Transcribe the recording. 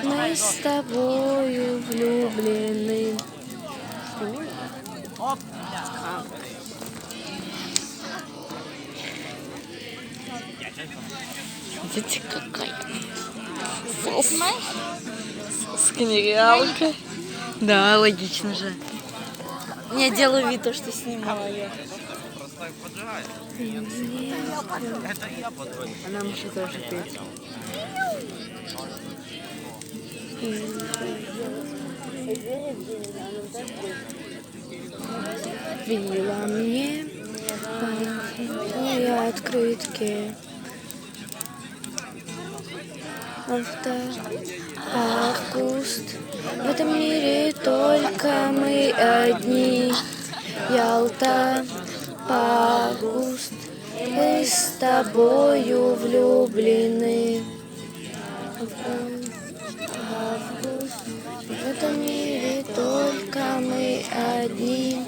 Мы с тобою влюблены. Видите, какая соска нереалка. Да, логично же. Я делаю вид, что снимаю. Она может тоже петь. Вила мне мои открытки. Август. В этом мире только мы одни. Ялта, август. Мы с тобою влюблены. Август. В этом мире только мы одни.